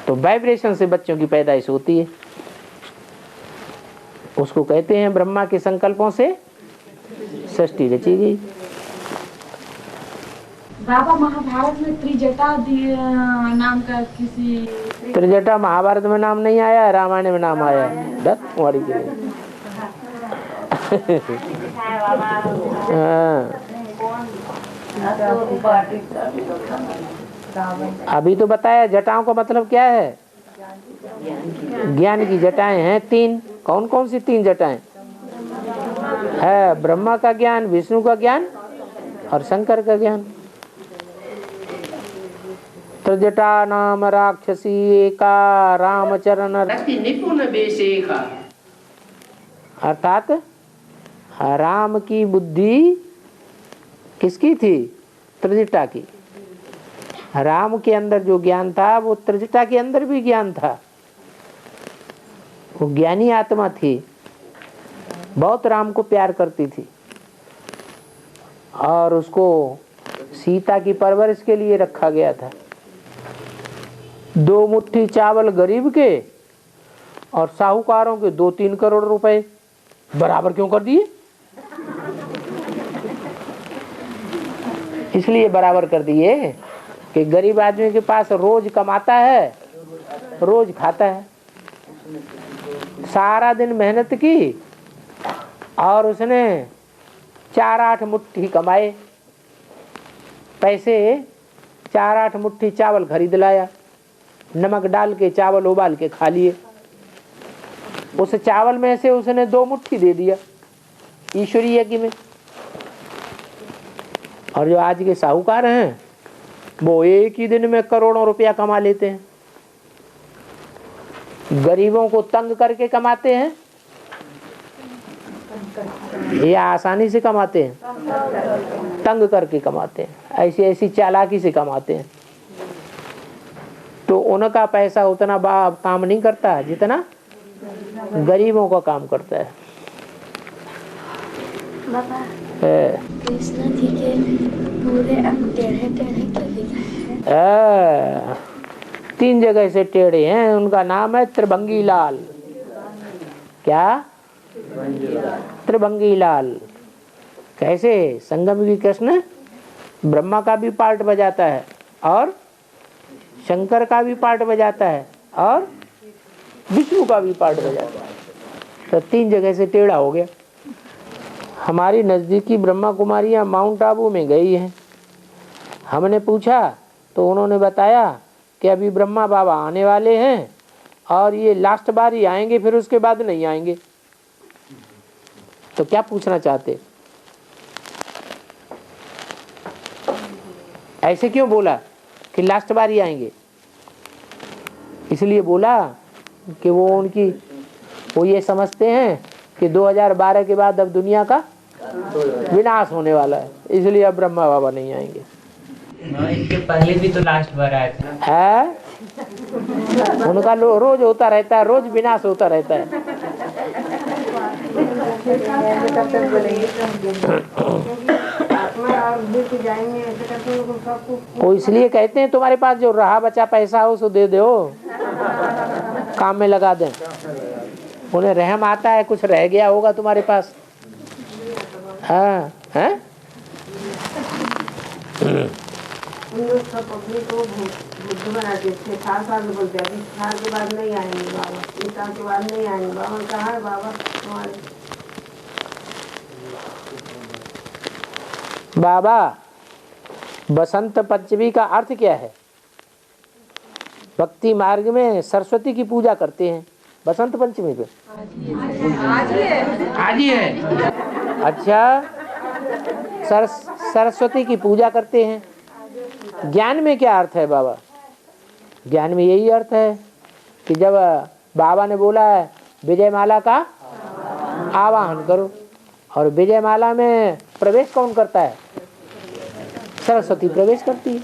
तो वाइब्रेशन से बच्चों की पैदाइश होती है। उसको कहते हैं ब्रह्मा के संकल्पों से सृष्टि रची गई। बाबा महाभारत में त्रिजटा नाम का किसी त्रिजटा महाभारत में नाम नहीं आया, रामायण में नाम आया। तुम्हारी के लिए अभी तो बताया जटाओं का मतलब क्या है? ज्ञान की जटाएं हैं तीन। कौन कौन सी तीन जटाएं है? ब्रह्मा का ज्ञान, विष्णु का ज्ञान और शंकर का ज्ञान। त्रिजटा नाम राक्षसी एका रामचरण निपुण बेशेखा, अर्थात राम की बुद्धि किसकी थी? त्रिजटा की। राम के अंदर जो ज्ञान था वो त्रिजटा के अंदर भी ज्ञान था। वो ज्ञानी आत्मा थी, बहुत राम को प्यार करती थी और उसको सीता की परवरिश के लिए रखा गया था। 2 मुट्ठी चावल गरीब के और साहूकारों के 2-3 करोड़ रुपए बराबर क्यों कर दिए? इसलिए बराबर कर दिए कि गरीब आदमी के पास रोज कमाता है, रोज खाता है। सारा दिन मेहनत की और उसने 4-8 मुट्ठी कमाए पैसे, 4-8 मुट्ठी चावल खरीद लाया, नमक डाल के चावल उबाल के खा लिए। उस चावल में से उसने 2 मुट्ठी दे दिया ईश्वरीय यज्ञ में। और जो आज के साहूकार हैं वो एक ही दिन में करोड़ों रुपया कमा लेते हैं। गरीबों को तंग करके कमाते हैं या आसानी से कमाते हैं? तंग करके कमाते हैं, ऐसी ऐसी चालाकी से कमाते हैं। तो उनका पैसा उतना काम नहीं करता जितना गरीबों का काम करता है। बाबा कृष्ण जी के पूरे अंग टेढ़े टेढ़े क्यों दिखाए हैं? 3 जगह से टेढ़े हैं। उनका नाम है त्रिभंगी लाल। क्या? त्रिभंगी लाल। कैसे? संगम की कृष्ण ब्रह्मा का भी पार्ट बजाता है और शंकर का भी पार्ट बजाता है और विष्णु का भी पार्ट बजाता है। तो 3 जगह से टेढ़ा हो गया। हमारी नज़दीकी ब्रह्मा कुमारियाँ माउंट आबू में गई हैं। हमने पूछा तो उन्होंने बताया कि अभी ब्रह्मा बाबा आने वाले हैं और ये लास्ट बार ही आएंगे, फिर उसके बाद नहीं आएंगे। तो क्या पूछना चाहते? ऐसे क्यों बोला कि लास्ट बार ही आएंगे? इसलिए बोला कि वो ये समझते हैं कि 2012 के बाद अब दुनिया का विनाश होने वाला है, इसलिए अब ब्रह्मा बाबा नहीं आएंगे। इसके पहले भी तो लास्ट बार आए थे। है उनका रोज होता रहता है, रोज विनाश होता रहता है। वो इसलिए कहते हैं तुम्हारे पास जो रहा बचा पैसा हो सो दे दो, काम में लगा दें। उन्हें रहम आता है कुछ रह गया होगा तुम्हारे पास। हाँ हैं? पब्लिक को बुद्ध बना देते 4 साल में बोलते हैं, 4 साल के बाद नहीं आएंगे बाबा, 3 साल के बाद नहीं आएंगे बाबा। कहाँ है बाबा हमारे? बाबा बसंत पंचमी का अर्थ क्या है? भक्ति मार्ग में सरस्वती की पूजा करते हैं। बसंत पंचमी पे? आज ही है। अच्छा, सरस्वती की पूजा करते हैं। ज्ञान में क्या अर्थ है बाबा? ज्ञान में यही अर्थ है कि जब बाबा ने बोला है विजयमाला का आवाहन करो, और विजयमाला में प्रवेश कौन करता है? सरस्वती प्रवेश करती है।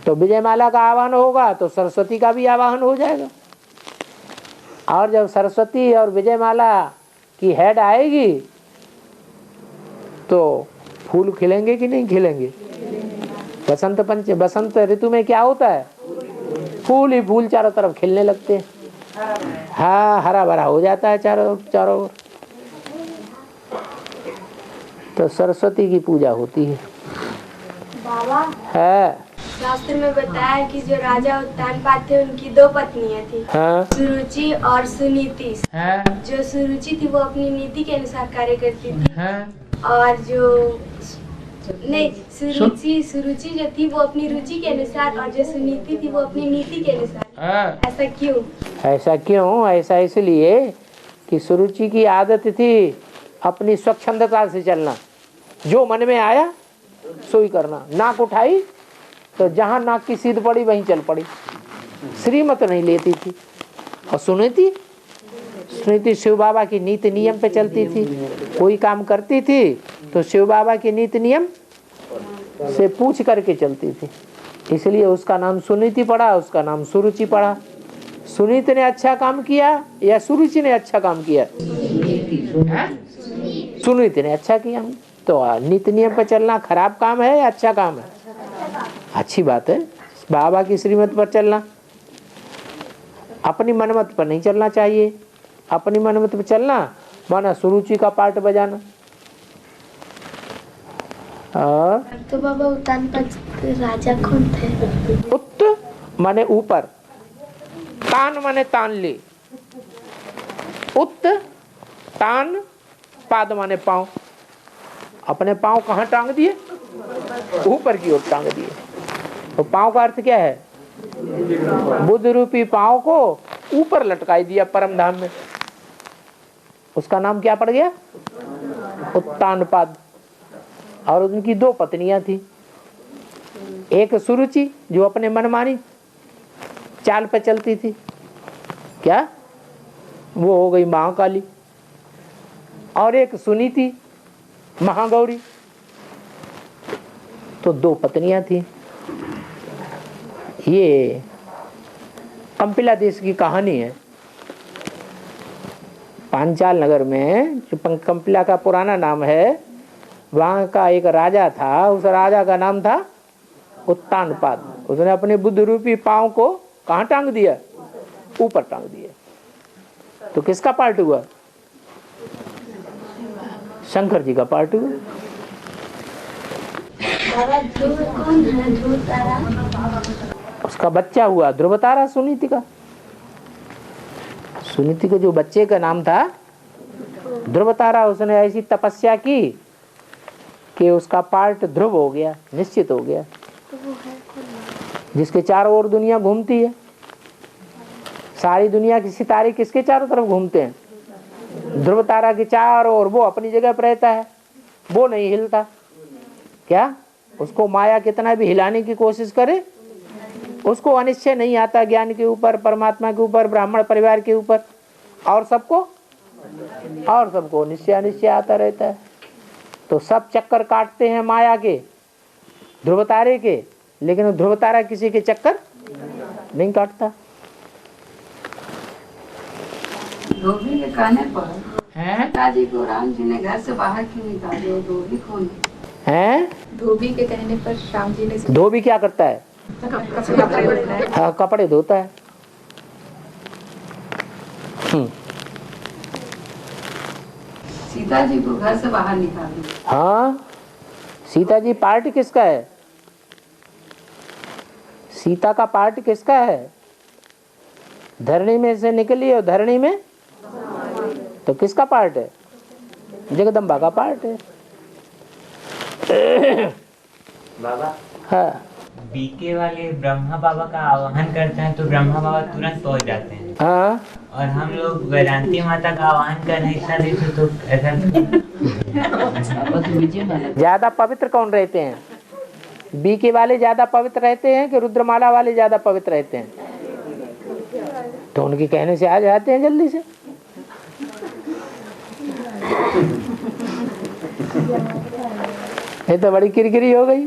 तो विजयमाला का आवाहन होगा तो सरस्वती का भी आवाहन हो जाएगा। और जब सरस्वती और विजयमाला की हेड आएगी तो फूल खिलेंगे कि नहीं खिलेंगे? बसंत ऋतु में क्या होता है? फूल ही फूल चारों तरफ खिलने लगते हैं। हाँ, हरा भरा हो जाता है चारों ओर। तो सरस्वती की पूजा होती है। बाबा है शास्त्र में बताया कि जो राजा उत्तानपाद थे उनकी 2 पत्नियां थी। हाँ। सुरुचि और सुनीति। हाँ। जो सुरुचि थी वो अपनी नीति के अनुसार कार्य करती थी। हाँ। और जो नहीं सुरुचि जो थी वो अपनी रुचि के अनुसार, और जो सुनीति थी वो अपनी नीति के अनुसार। ऐसा क्यों? ऐसा इसलिए कि सुरुचि की आदत थी अपनी स्वच्छंदता से चलना, जो मन में आया सो ही करना। नाक उठाई तो जहाँ नाक की सीध पड़ी वहीं चल पड़ी, श्रीमत नहीं लेती थी। और सुनीति शिव बाबा की नीति नियम पे चलती थी। कोई काम करती थी तो शिव बाबा की नीति नियम से पूछ करके चलती थी, इसलिए उसका नाम सुनीति पड़ा, उसका नाम सुरुचि पड़ा। सुनीति ने अच्छा काम किया या सुरुचि ने अच्छा काम किया? सुनीति ने अच्छा किया। तो नीति नियम पर चलना खराब काम है या अच्छा काम है? अच्छी बात है। बाबा की श्रीमत पर चलना, अपनी मनमत पर नहीं चलना चाहिए। अपनी मनमत पर चलना माना सुरुचि का पार्ट बजाना। और तो बाबा उत्तानपाद राजा कौन थे? उत्त माने ऊपर, तान माने तान ले। उत्त तान, पाद माने पांव। अपने पांव कहाँ टांग दिए? ऊपर की ओर टांग दिए। तो पांव का अर्थ क्या है? बुद्ध रूपी पांव को ऊपर लटकाई दिया परम धाम में। उसका नाम क्या पड़ गया? उत्तानपाद। और उनकी 2 पत्नियां थी। एक सुरुचि जो अपने मनमानी चाल पे चलती थी, क्या वो हो गई महाकाली। और एक सुनीति महागौरी। तो 2 पत्नियां थी। ये कंपिला देश की कहानी है। पांचाल नगर में जो कंपिला का पुराना नाम है, वहाँ का एक राजा था। उस राजा का नाम था उत्तानपाद। उसने अपने बुद्ध रूपी पांव को कहाँ टांग दिया? ऊपर टांग दिया। तो किसका पार्ट हुआ? शंकर जी का पार्ट हुआ। ध्रुव कौन है? ध्रुव तारा? उसका बच्चा हुआ ध्रुव तारा, सुनीति का। सुनीति के जो बच्चे का नाम था ध्रुव तारा। उसने ऐसी तपस्या की कि उसका पार्ट ध्रुव हो गया, निश्चित हो गया। जिसके चारों ओर दुनिया घूमती है। सारी दुनिया के सितारे किसके चारों तरफ घूमते हैं? ध्रुव तारा के चारों ओर। वो अपनी जगह पर रहता है, वो नहीं हिलता। क्या उसको माया कितना भी हिलाने की कोशिश करे, उसको अनिश्चय नहीं आता ज्ञान के ऊपर, परमात्मा के ऊपर, ब्राह्मण परिवार के ऊपर। और सबको निश्चय अनिश्चय आता रहता है। तो सब चक्कर काटते हैं माया के, ध्रुव तारे के, लेकिन ध्रुव तारा किसी के चक्कर नहीं काटता। धोबी के कहने पर पिताजी को राम जी ने घर से बाहर क्यों निकाले? धोबी कौन है? धोबी के कहने पर राम जी ने। धोबी क्या करता है? हाँ, कपड़े धोता है। सीता जी को घर से बाहर निकाले। हाँ, सीता जी पार्ट किसका है? सीता का पार्ट किसका है? धरणी में से निकली और धरणी में तो किसका पार्ट है? जगदम्बा का पार्ट है। बाबा हाँ, बीके वाले ब्रह्मा बाबा का आवाहन करते हैं तो ब्रह्मा बाबा तुरंत पहुंच जाते हैं। हाँ, और हम लोग वेदांती माता का आवाहन करने हिस्सा लेते तो ऐसा ज्यादा पवित्र कौन रहते हैं? बीके वाले ज्यादा पवित्र रहते हैं कि रुद्रमाला वाले ज्यादा पवित्र रहते हैं? तो उनके कहने से आ जाते हैं जल्दी से। ये तो बड़ी किरकिरी हो गई।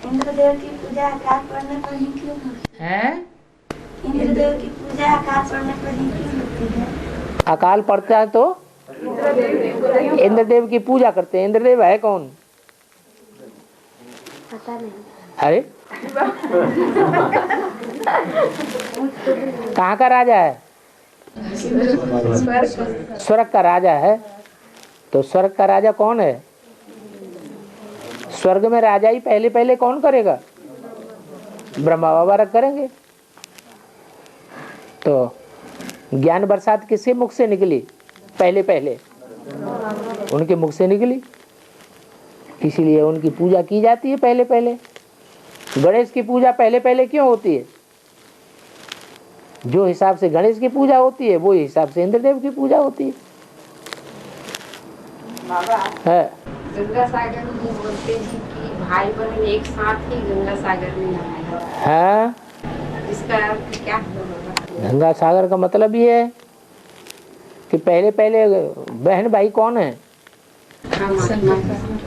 इंद्रदेव की पूजा आकाश पढ़ने पर ही क्यों होती है? इंद्रदेव की पूजा आकाश पढ़ने पर ही क्यों होती है? अकाल पड़ता है तो इंद्रदेव की पूजा करते हैं। इंद्रदेव है कौन? पता नहीं। अरे कहाँ का राजा है? स्वर्ग का राजा है। तो स्वर्ग का राजा कौन है? स्वर्ग में राजा ही पहले पहले कौन करेगा? ब्रह्मा बाबा रख करेंगे। तो ज्ञान बरसात किसके मुख से निकली? पहले पहले उनके मुख से निकली, इसीलिए उनकी पूजा की जाती है पहले पहले। गणेश की पूजा पहले पहले क्यों होती है? जो हिसाब से गणेश की पूजा होती है वो हिसाब से इंद्रदेव की पूजा होती है। बाबा है गंगा सागर में बोलते हैं कि भाई बहन एक साथ ही गंगा सागर में नहाया। हाँ, इसका अर्थ क्या होगा? गंगा सागर का मतलब ये है कि पहले पहले बहन भाई कौन है?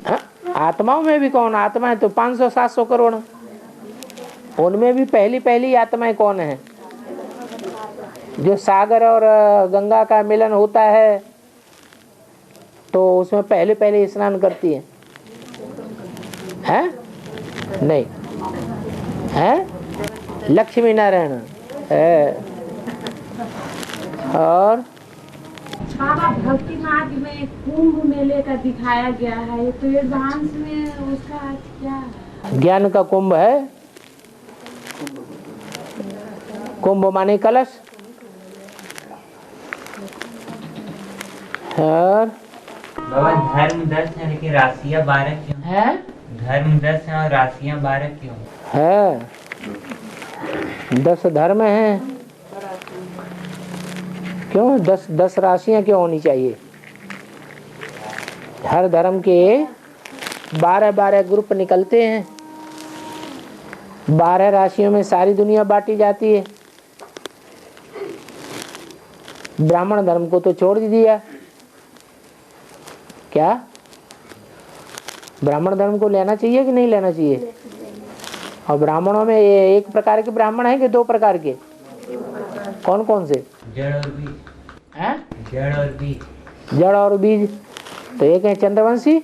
हाँ, आत्माओं में भी कौन? आत्मा है तो 500-700 करोड़, उनमें भी पहली पहली आत्माएं कौन है? जो सागर और गंगा का मिलन होता है तो उसमें पहले पहले स्नान करती है, नहीं है? लक्ष्मी नारायण है। और बाबा भक्ति मार्ग में कुंभ मेले का दिखाया गया है, तो एडवांस में उसका अर्थ क्या है? ज्ञान का कुंभ है। कुंभ माने कलश। और बाबा धर्म 10 है लेकिन राशियां 12 क्यों है? धर्म 10 है और राशियां 12 क्यों है? 10 धर्म है। क्यों 10 राशियां क्यों होनी चाहिए? हर धर्म के 12 ग्रुप निकलते हैं। 12 राशियों में सारी दुनिया बांटी जाती है। ब्राह्मण धर्म को तो छोड़ दिया। क्या ब्राह्मण धर्म को लेना चाहिए कि नहीं लेना चाहिए? और ब्राह्मणों में एक प्रकार के ब्राह्मण है कि 2 प्रकार के? कौन कौन से? जड़ और बीज। जड़ और बीज। जड़ और बीज। तो एक है चंद्रवंशी,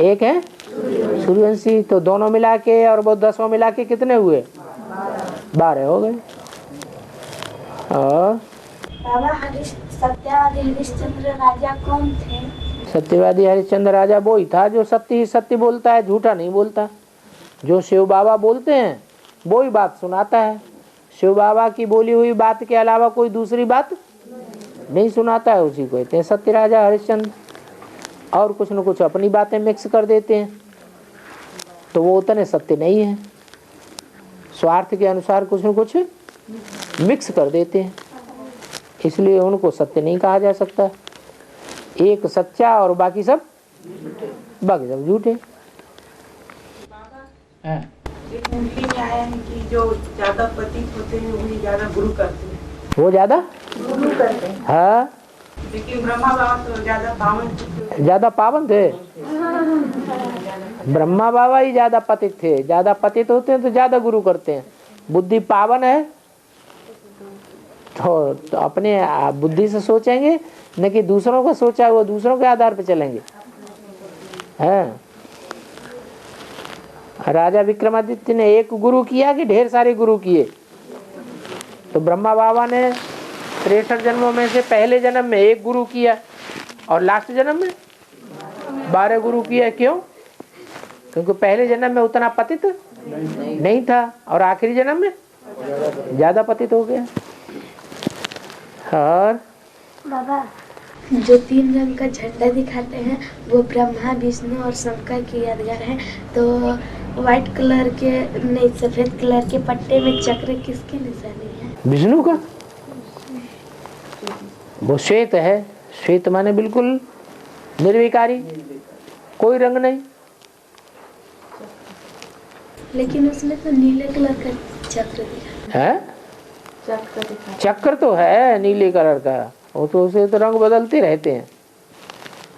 एक है सूर्यवंशी। तो दोनों मिला के और वो 10 मिला के कितने हुए? 12 हो गए। और बाबा सत्यवादी हरिश्चंद्र राजा कौन थे? सत्यवादी हरिश्चंद्र राजा वो ही था जो सत्य ही सत्य बोलता है, झूठा नहीं बोलता। जो शिव बाबा बोलते हैं वो ही बात सुनाता है। शिव बाबा की बोली हुई बात के अलावा कोई दूसरी बात नहीं सुनाता है, उसी को कहते हैं सत्य राजा हरिश्चंद्र। और कुछ न कुछ अपनी बातें मिक्स कर देते हैं तो वो उतने सत्य नहीं है। स्वार्थ के अनुसार कुछ न कुछ मिक्स कर देते हैं, इसलिए उनको सत्य नहीं कहा जा सकता। एक सच्चा और बाकी सब झूठे। हिंदी में आया है कि जो ज्यादा पतित होते हैं वही ज्यादा गुरु करते हैं। वो ज्यादा गुरु करते हैं। हाँ, लेकिन ब्रह्मा बाबा तो ज्यादा पावन थे। ब्रह्मा बाबा ही ज्यादा पतित थे। ज्यादा पतित होते हैं तो ज्यादा गुरु करते हैं। बुद्धि पावन है तो अपने बुद्धि से सोचेंगे, न कि दूसरों का सोचा हुआ दूसरों के आधार पर चलेंगे। हैं? राजा विक्रमादित्य ने एक गुरु किया कि ढेर सारे गुरु किए? तो ब्रह्मा बाबा ने 63 जन्मों में से पहले जन्म में 1 गुरु किया और लास्ट जन्म में 12 गुरु किया। क्यों? क्योंकि पहले जन्म में उतना पतित नहीं था और आखिरी जन्म में ज्यादा पतित हो गया। और बाबा जो 3 रंग का झंडा दिखाते हैं वो ब्रह्मा विष्णु और शंकर की यादगार है। तो व्हाइट कलर के नहीं सफेद कलर के पट्टे में चक्र किसकी निशानी है? विष्णु का। वो श्वेत है, श्वेत माने बिल्कुल निर्विकारी, कोई रंग नहीं। लेकिन उसमें तो नीले कलर का चक्र दिखा है। चक्र तो है नीले कलर का, वो तो उसे तो रंग बदलते रहते हैं।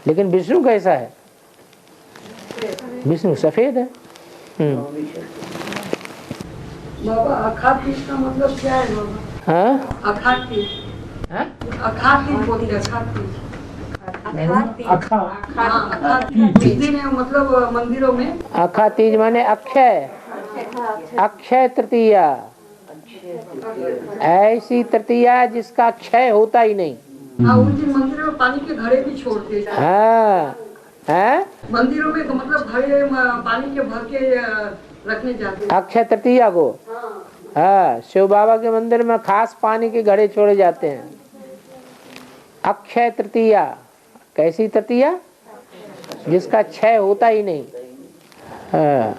लेकिन विष्णु कैसा है? विष्णु सफेद है। बाबा अखात तीज का मतलब क्या है बाबा? हाँ? अखात तीज। अखात तीज बोलते हैं, अखात तीज। मतलब मंदिरों में अखा तीज माने अक्षय, अक्षय तृतीया, ऐसी तृतीया जिसका क्षय होता ही नहीं। हाँ, उन दिन मंदिरों में पानी के घड़े भी छोड़ते हैं। हाँ, है? मंदिरों में मतलब घड़े पानी के भर के रखने जाते हैं अक्षय तृतीया को। हाँ, शिव बाबा के मंदिर में खास पानी के घड़े छोड़े जाते हैं। अक्षय तृतीया, कैसी तृतीया? जिसका क्षय होता ही नहीं। हाँ।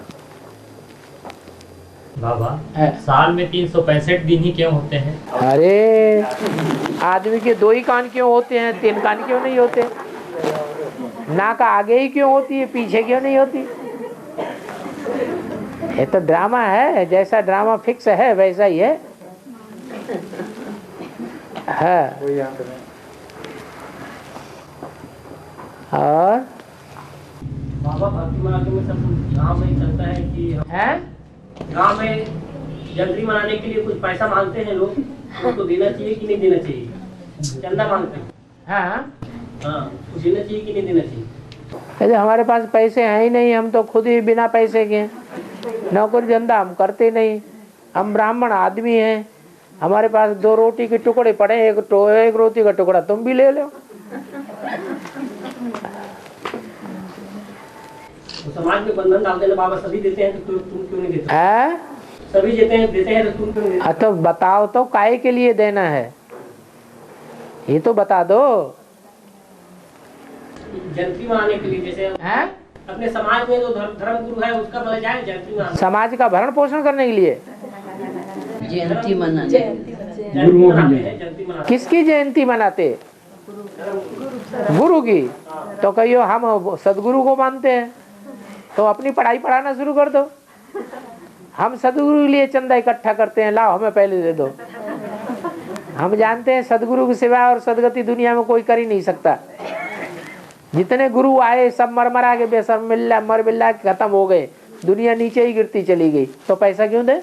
बाबा साल में 365 दिन ही क्यों होते हैं? अरे आदमी के 2 ही कान क्यों होते हैं, 3 कान क्यों नहीं होते? नाक आगे ही क्यों होती है, पीछे क्यों नहीं होती? ये तो ड्रामा है, जैसा ड्रामा फिक्स है वैसा ही है। हाँ। और बाबा भक्ति मार्ग में सब गाँव में चलता है कि है, गाँव में जंतरी मनाने के लिए कुछ पैसा मांगते हैं लोग, उसको देना चाहिए कि नहीं देना चाहिए? चंदा मांगते हैं। हाँ, कुछ देना चाहिए कि नहीं देना चाहिए? अरे हमारे पास पैसे हैं ही नहीं, हम तो खुद ही बिना पैसे के, नौकरी धंधा हम करते नहीं, हम ब्राह्मण आदमी हैं। हमारे पास 2 रोटी के टुकड़े पड़े, एक रोटी का टुकड़ा तुम भी ले लो। तो समाज में बंधन डालते हैं बाबा, सभी देते हैं तो तुम क्यों नहीं देते? सभी देते हैं तो तुम क्यों नहीं देते? तो बताओ तो काहे के लिए देना है, ये तो बता दो। जंतरी मनाने के लिए, जैसे अपने समाज में जो धर्म गुरु है उसका मतलब जाए जंतरी मनाने, समाज का भरण पोषण करने के लिए। जयंती मनाने, किसकी जयंती मनाते? गुरु की। तो कहियो हम सदगुरु को मानते हैं, तो अपनी पढ़ाई पढ़ाना शुरू कर दो। हम सदगुरु के लिए चंदा इकट्ठा करते हैं, लाओ हमें पहले दे दो। हम जानते हैं सदगुरु की सिवा और सदगति दुनिया में कोई कर ही नहीं सकता। जितने गुरु आए सब मर के बेसर मिल्ला मर मिल्ला खत्म हो गए, दुनिया नीचे ही गिरती चली गई। तो पैसा क्यों दे?